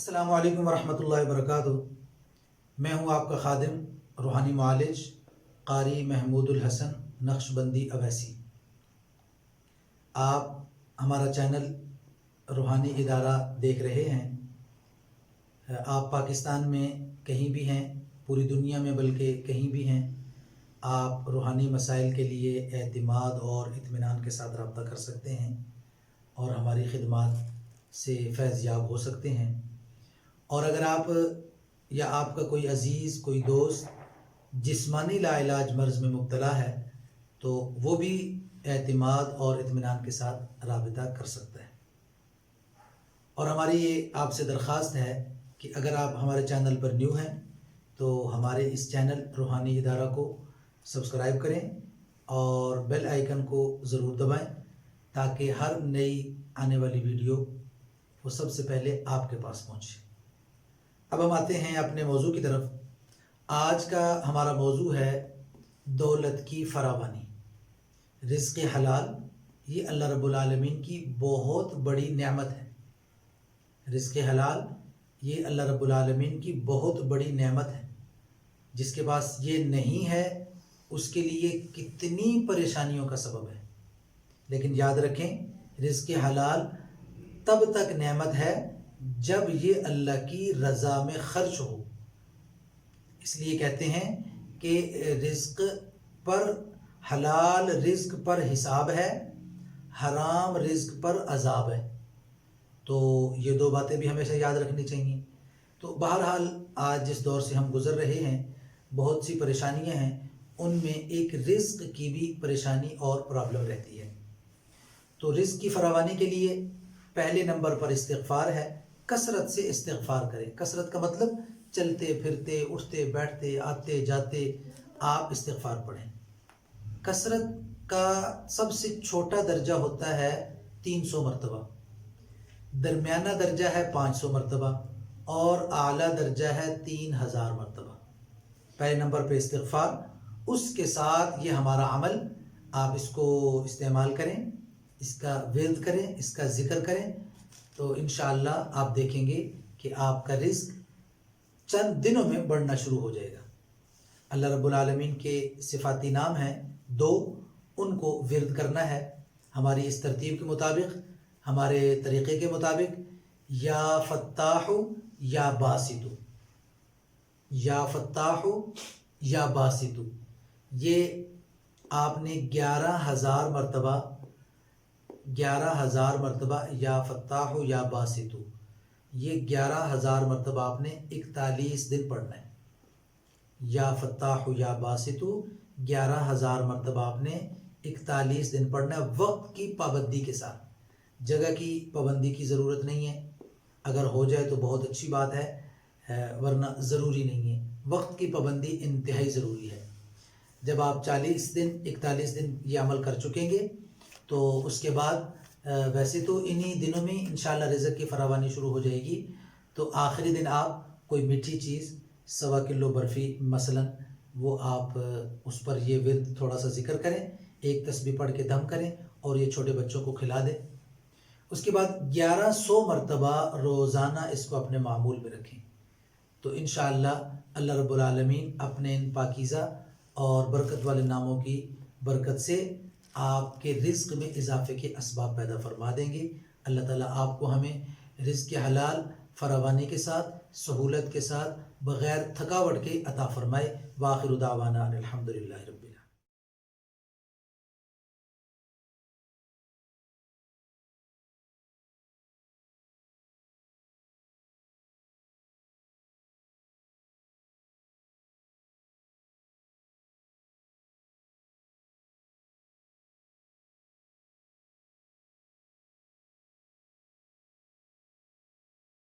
अस्सलामु अलैकुम वरहमतुल्लाहि वबरकातुहू। मैं हूँ आपका खादिम रूहानी मुआलिज कारी महमूदुल हसन नक्शबंदी अवैसी। आप हमारा चैनल रूहानी इदारा देख रहे हैं। आप पाकिस्तान में कहीं भी हैं, पूरी दुनिया में बल्कि कहीं भी हैं, आप रूहानी मसाइल के लिए एतमाद और इत्मीनान के साथ रब्ता कर सकते हैं और हमारी खिदमत से फैज़ याब हो सकते हैं। और अगर आप या आपका कोई अज़ीज़, कोई दोस्त जिस्मानी लाइलाज मर्ज़ में मुब्तला है तो वो भी एतमाद और इत्मीनान के साथ राबिता कर सकता है। और हमारी ये आपसे दरख्वास्त है कि अगर आप हमारे चैनल पर न्यू हैं तो हमारे इस चैनल रूहानी इदारा को सब्सक्राइब करें और बेल आइकन को ज़रूर दबाएं ताकि हर नई आने वाली वीडियो वो सबसे पहले आपके पास पहुंचे। अब हम आते हैं अपने मौजू की तरफ। आज का हमारा मौजू है दौलत की फरावानी। रिज़्क़ हलाल ये अल्लाह रब्बुल आलमीन की बहुत बड़ी नेमत है। रिज़्क़ हलाल ये अल्लाह रब्बुल आलमीन की बहुत बड़ी नेमत है। जिसके पास ये नहीं है उसके लिए कितनी परेशानियों का सबब है। लेकिन याद रखें, रिज़्क़ हलाल तब तक नेमत है जब ये अल्लाह की रज़ा में खर्च हो। इसलिए कहते हैं कि रिज़्क़ पर हलाल रिज़्क़ पर हिसाब है, हराम रिज़्क़ पर अज़ाब है। तो ये दो बातें भी हमेशा याद रखनी चाहिए। तो बहरहाल आज जिस दौर से हम गुज़र रहे हैं, बहुत सी परेशानियां हैं, उनमें एक रिज़्क़ की भी परेशानी और प्रॉब्लम रहती है। तो रिज़्क़ की फरावानी के लिए पहले नंबर पर इस्तिग़फ़ार है। कसरत से इस्तिग़फ़ार करें। कसरत का मतलब चलते फिरते, उठते बैठते, आते जाते आप इस्तिग़फ़ार पढ़ें। कसरत का सबसे छोटा दर्जा होता है 300 मरतबा, दरमियाना दर्जा है 500 मरतबा और आला दर्जा है 3000 मरतबा। पहले नंबर पे इस्तिग़फ़ार, उसके साथ ये हमारा अमल, आप इसको इस्तेमाल करें, इसका विर्द करें, इसका ज़िक्र करें, तो इंशाअल्लाह आप देखेंगे कि आपका रिज़्क़ चंद दिनों में बढ़ना शुरू हो जाएगा। अल्लाह रब्बुल आलमीन के सिफ़ाती नाम हैं 2, उनको विर्द करना है हमारी इस तरतीब के मुताबिक, हमारे तरीक़े के मुताबिक। या फ़त्ताहु या बासितु, या फ़त्ताहु या बासितु, ये आपने 11,000 मरतबा, 11,000 मरतबा या फ़त्ताहु या बासितु, ये 11,000 मरतबा आपने 41 दिन पढ़ना है। या फ़त्ताहु या बासितु 11,000 मरतबा आपने 41 दिन पढ़ना है, वक्त की पाबंदी के साथ। जगह की पाबंदी की ज़रूरत नहीं है, अगर हो जाए तो बहुत अच्छी बात है, वरना ज़रूरी नहीं है। वक्त की पाबंदी इंतहाई ज़रूरी है। जब आप 40 दिन 41 दिन ये अमल कर चुकेंगे तो उसके बाद वैसे तो इन्हीं दिनों में इंशाअल्लाह रिज़्क़ की फरावानी शुरू हो जाएगी। तो आखिरी दिन आप कोई मीठी चीज़, 1.25 किलो बर्फ़ी मसलन, वो आप उस पर ये विर्द थोड़ा सा ज़िक्र करें, एक तस्बीह पढ़ के दम करें और ये छोटे बच्चों को खिला दें। उसके बाद 1100 मरतबा रोज़ाना इसको अपने मामूल में रखें। तो इंशाअल्लाह अल्लाह रब्बुल आलमीन अपने इन पाकीज़ा और बरकत वाले नामों की बरकत से आपके रिज़्क़ में इजाफ़े के असबाब पैदा फरमा देंगे। अल्लाह ताला आपको हमें रिज़्क़ हलाल फरावानी के साथ, सहूलत के साथ, बग़ैर थकावट के अता फ़रमाए। व आखिरु दावाना अनिल हम्दुलिल्लाहि रब्बिल